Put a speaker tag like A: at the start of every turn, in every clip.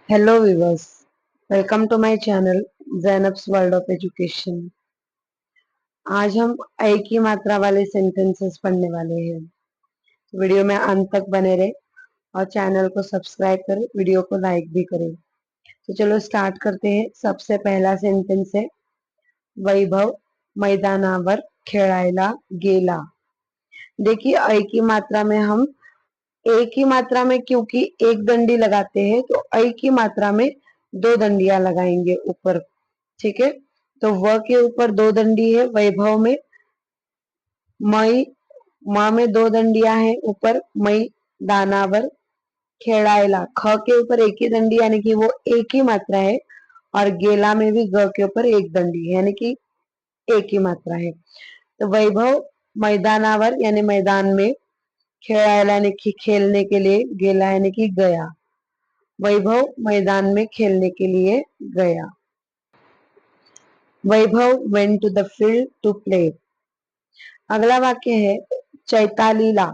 A: Hello viewers, welcome to my channel Zainab's world of education. आज हम एक ही मात्रा वाले सेंटेंसेस पढ़ने वाले हैं। वीडियो में अंत तक बने रहे और चैनल को सब्सक्राइब करें, वीडियो को लाइक भी करें। तो चलो स्टार्ट करते हैं। सबसे पहला सेंटेंस है वैभव मैदानावर खेळायला गेला। देखिए एक ही मात्रा में हम एक ही मात्रा में क्योंकि एक दंडी लगाते हैं तो एक ही मात्रा में दो दंडियां लगाएंगे ऊपर। ठीक है, तो व के ऊपर दो दंडी है, वैभव में मई म में दो दंडियां हैं ऊपर, मई दानावर खेड़ायला ख के ऊपर एक ही दंडी यानी कि वो एक ही मात्रा है, और गेला में भी ग के ऊपर एक दंडी है यानी कि एक ही मात्रा है। तो वैभव मैदानावर यानी मैदान में, खेड़ायला यानी कि खेलने के लिए, गेला यानी कि गया। वैभव मैदान में खेलने के लिए गया। Vaibhav went to the field to play. अगला वाक्य है चैतालीला।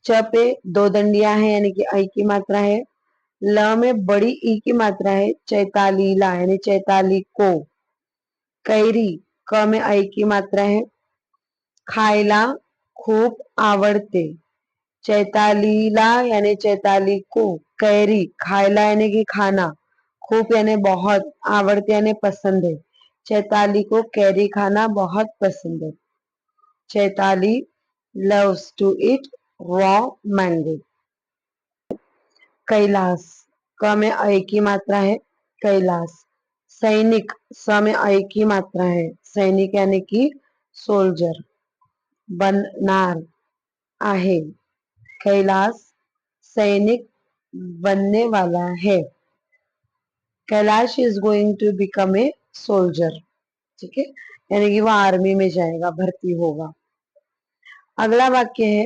A: च पे दो दंडियां हैं यानी कि आई की मात्रा है। ल में बड़ी ई की मात्रा है, चैतालीला यानी चैताली को। कैरी क में आई की मात्रा है। खायला खूप आवडते, चैतालीला यानी चैताली को। कैरी खायला यानी कि खाना, खूब यानी बहुत, आवड़ते यानी पसंद है। चैताली को कैरी खाना बहुत पसंद है। Chaitali loves to eat raw mango। Kailash क में अ की मात्रा है, कैलाश। सैनिक स में अ की मात्रा है, सैनिक यानी कि सोल्जर। बननार आहे, कैलाश सैनिक बनने वाला है। Kailash is going to become a soldier. ठीक है, यानी कि वो आर्मी में जाएगा, भर्ती होगा। अगला वाक्य है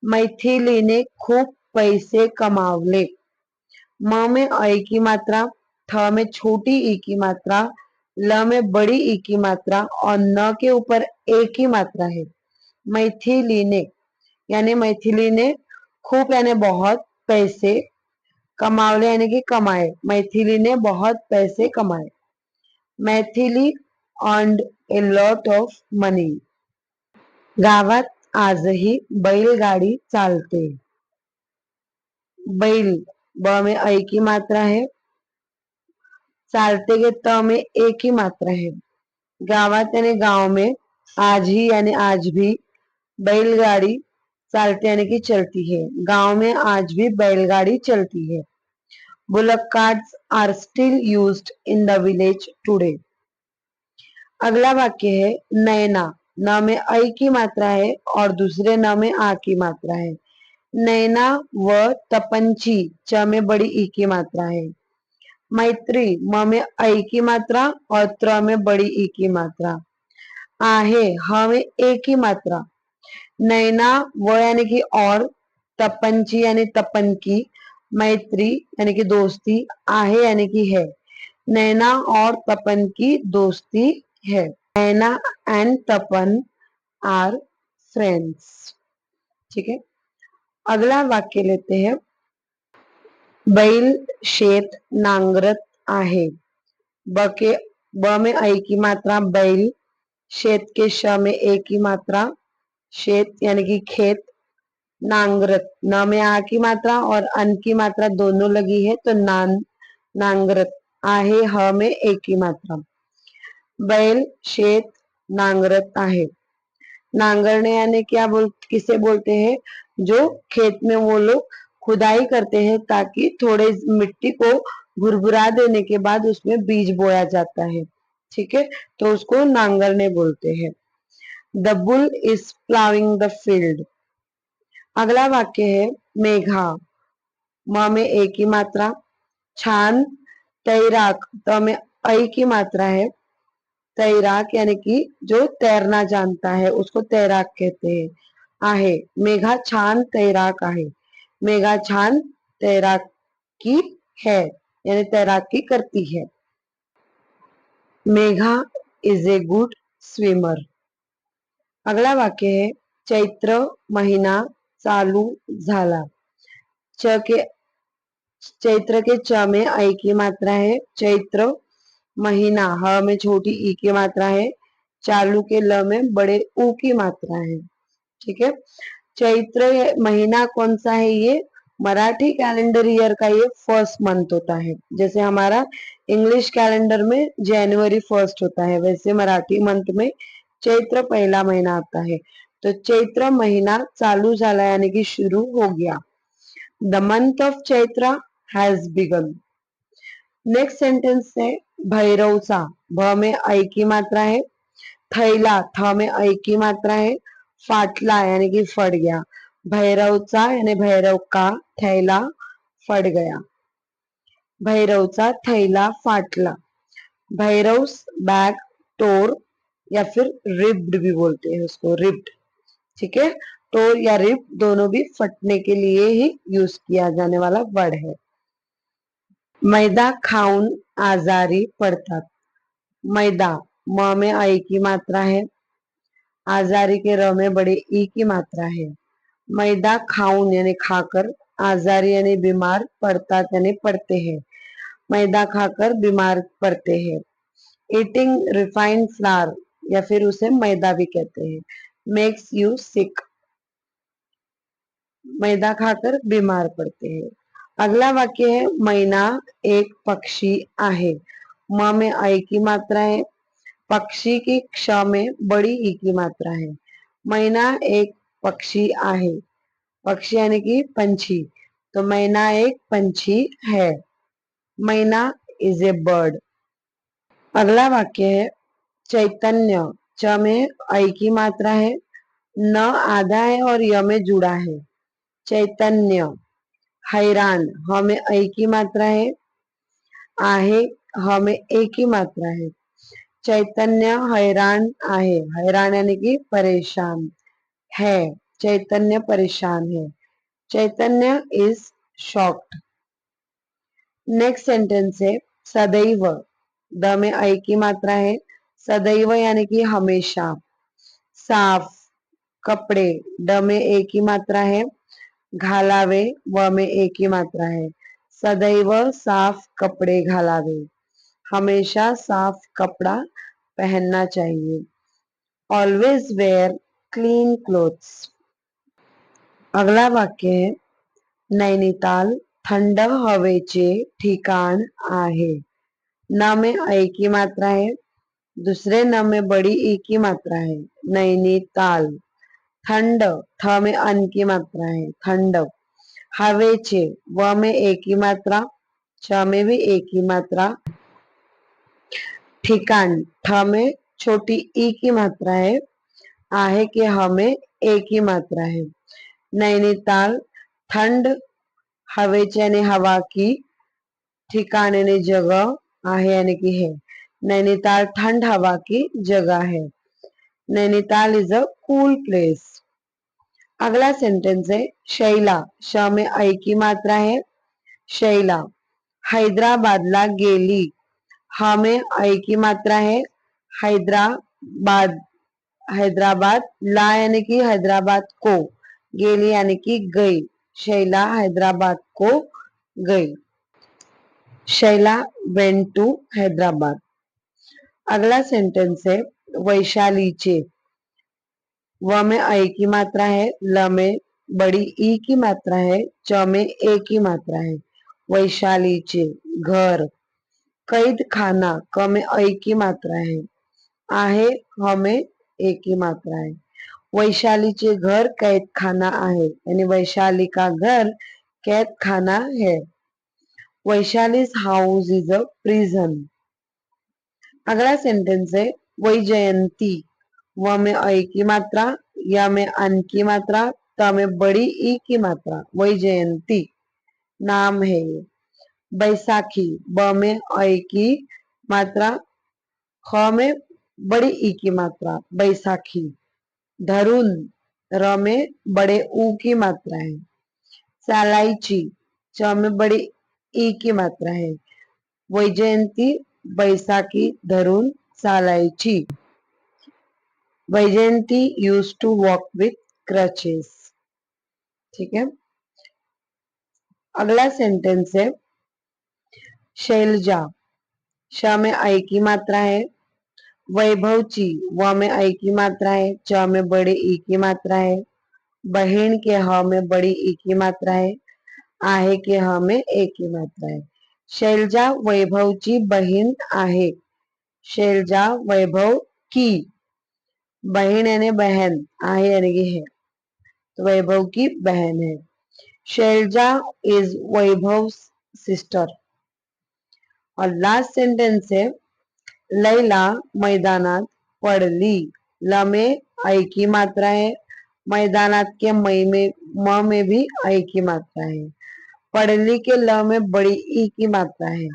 A: मैथिलीने खूप पैसे कमावले। म में अ की मात्रा, ठ में छोटी ई की मात्रा, ल में बड़ी ई की मात्रा और न के ऊपर एक ही मात्रा है। मैथिलीने यानी मैथिली ने, खूब यानी बहुत, पैसे, कमावले यानी कि कमाए, मैथिली ने बहुत पैसे कमाए। Maithili earned a lot of money। गावात आजही बैलगाडी चालते। बैल ब में ऐ की मात्रा है, चालते के त में एक ही मात्रा है। गावात यानी गांव में, आज ही यानी आज भी, बैलगाड़ी चालते यानी कि चलती है, गांव में आज भी बैलगाड़ी चलती है। Bullock carts are still used in the village today. अगला वाक्य है नैना। न में ऐ की मात्रा है और दूसरे न में आ की मात्रा है। नैना व तपंची च में बड़ी ई की मात्रा है। मैत्री म में ऐ की मात्रा और त्र में बड़ी ई की मात्रा। आहे ह में एक ही मात्रा। नैना व यानी कि और, तपंची यानी तपन की, मैत्री यानी कि दोस्ती, आहे यानी कि है। नैना और तपन की दोस्ती है। नैना एंड तपन आर फ्रेंड्स। ठीक है, अगला वाक्य लेते हैं बैल शेत नांगरत आहे। ब में ऐ की मात्रा बैल, शेत के श में एक की मात्रा, शेत यानी कि खेत। नांगरत न में आ की मात्रा और अन की मात्रा दोनों लगी है तो नांगरत आहे ह में एक की मात्रा। बैल शेत नांगरत आहे। नांगरने यानी क्या किसे बोलते हैं, जो खेत में वो लोग खुदाई करते हैं ताकि थोड़े मिट्टी को भुरभुरा देने के बाद उसमें बीज बोया जाता है। ठीक है, तो उसको नांगरने बोलते हैं। The bull is ploughing the field. अगला वाक्य है मेघा। म में एक की मात्रा, छान तैराक त में ऐ की मात्रा है। तैराक यानी कि जो तैरना जानता है उसको तैराक कहते हैं। आहे मेघा छान तैराक आहे। मेघा छान तैराकी है यानी तैराकी करती है। Megha is a good swimmer. अगला वाक्य है चैत्र महीना चालू झाला। च के चैत्र के च में ऐ की मात्रा है। चैत्र महीना ह में छोटी ई की मात्रा है। चालू के ल में बड़े ऊ की मात्रा है। ठीक है। चैत्र महीना कौन सा है? ये मराठी कैलेंडर ईयर का ये फर्स्ट मंथ होता है। जैसे हमारा इंग्लिश कैलेंडर में जनवरी फर्स्ट होता है, वैसे मराठी मंथ में चैत्र पहला महीना आता है। तो चैत्र महीना चालू झाला यानी कि शुरू हो गया। The month of Chaitra has begin. Next sentence है भैरवचा। भ में ऐ की मात्रा है। थैला थ में ऐ की मात्रा है। फाटला यानी कि फट गया। भैरवचा यानी भैरव का थैला फट गया। भैरवचा थैला फाटला। भैरव्स बैग टोर या फिर रिब्ड भी बोलते हैं उसको, रिब्ड। ठीक है। टोर या रिब्ड दोनों भी फटने के लिए ही यूज किया जाने वाला वर्ड है। मैदा खाऊन आजारी पड़तात। मैदा म में ऐ की मात्रा है। आजारी के र में बड़े ई की मात्रा है। मैदा खाऊन यानी खाकर, आजारी यानी बीमार, पड़तात यानी पड़ते हैं। मैदा खाकर बीमार पड़ते हैं। ईटिंग रिफाइंड फ्लावर या फिर उसे मैदा भी कहते हैं। Makes you sick. मैदा खाकर बीमार पड़ते हैं। अगला वाक्य है मैना एक पक्षी आहे। म में ऐ की मात्रा है। पक्षी की क्ष में बड़ी ई की मात्रा है। मैना एक पक्षी आहे। पक्षी यानी कि पंछी, तो मैना एक पंछी है। मैना इज ए बर्ड। अगला वाक्य है चैतन्य। च में ऐ की मात्रा है। न आधा है और य में जुड़ा है। चैतन्य। हैरान ह में ऐ की मात्रा है। आहे ह में ए की मात्रा है। चैतन्य हैरान आहे। हैरान यानी कि परेशान है। चैतन्य परेशान है। चैतन्य इज शॉक्ड। नेक्स्ट सेंटेंस है सदैव। द में ऐ की मात्रा है। सदैव यानी कि हमेशा। साफ कपड़े ड में ए की मात्रा है। घालावे व में ए की मात्रा है। सदैव साफ कपड़े घालावे। हमेशा साफ कपड़ा पहनना चाहिए। Always wear clean clothes. अगला वाक्य है नैनीताल थंड हवेचे ठिकाण आहे। न में ऐ की मात्रा है। दूसरे न में बड़ी ई की मात्रा है। नैनीताल। ठंड थ में अन की मात्रा है। ठंड। हवेचे व में ए की मात्रा, च में भी ए की मात्रा। ठिकाण ठ में छोटी ई की मात्रा है। आहे के ह में ए की मात्रा है। नैनीताल ठंड हवेचे यानी हवा की, ठिकाण यानी जगह, आहे यानी कि है। नैनीताल ठंड हवा की जगह है। Nainital is a cool place. अगला सेंटेंस है शैला। श में ऐ की मात्रा है। शैला हैदराबादला गेली। ह में ऐ की मात्रा है। हैदराबाद। हैदराबाद ला यानी कि हैदराबाद को, गेली यानी कि गई। शैला हैदराबाद को गई। Shaila went to Hyderabad. अगला सेंटेंस है वैशालीचे। व में ऐ की मात्रा है। ल में बड़ी ई की मात्रा है। च में ए की मात्रा है। वैशालीचे घर। कैद खाना क में ऐ की मात्रा है। आहे ह में ए की मात्रा है। वैशालीचे घर कैद खाना आहे यानी वैशाली का घर कैद खाना है। Vaishali's house is a prison. अगला सेंटेंस है वैजयंती। व में ऐ की मात्रा, या में अन की मात्रा, त में बड़ी ई की मात्रा। वैजयंती नाम है ये। बैसाखी ब में ऐ की मात्रा, ख में बड़ी ई की मात्रा। बैसाखी। धरुन र में बड़े ऊ की मात्रा है। सालाईची च में बड़ी ई की मात्रा है। वैजयंती बैसाखी धरून चालायची। Vaijayanti use to walk with crutches. ठीक है। अगला सेंटेंस है शैलजा, श में आई की मात्रा है। वैभवची, व में आई की मात्रा है, च में बड़े ई की मात्रा है। बहन के ह में बड़ी ई की मात्रा है। आहे के ह में ए की मात्रा है। शैलजा वैभवची बहीण आहे। शैलजा वैभव की, बहन यानी बहन, आहे यानी कि है, तो वैभव की बहन है। Shailaja is Vaibhav sister. और लास्ट सेंटेंस है लैला मैदानात पडली। ल में आई की मात्रा है। मैदानात के म में भी आई की मात्रा है। पडली के ल में बड़ी ई की मात्रा है।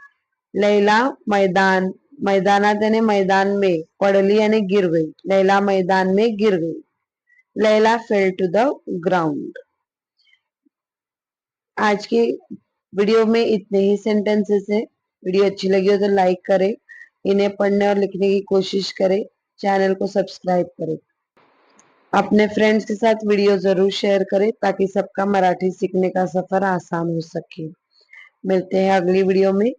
A: लैला मैदान, मैदानात यानी मैदान में, पडली यानी गिर गई। लैला मैदान में गिर गई। Laila fell to the ground. आज की वीडियो में इतने ही सेंटेंसेस है। वीडियो अच्छी लगी हो तो लाइक करें, इन्हें पढ़ने और लिखने की कोशिश करें, चैनल को सब्सक्राइब करें, अपने फ्रेंड्स के साथ वीडियो जरूर शेयर करें ताकि सबका मराठी सीखने का सफर आसान हो सके। मिलते हैं अगली वीडियो में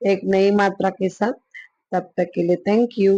A: एक नई मात्रा के साथ। तब तक के लिए थैंक यू।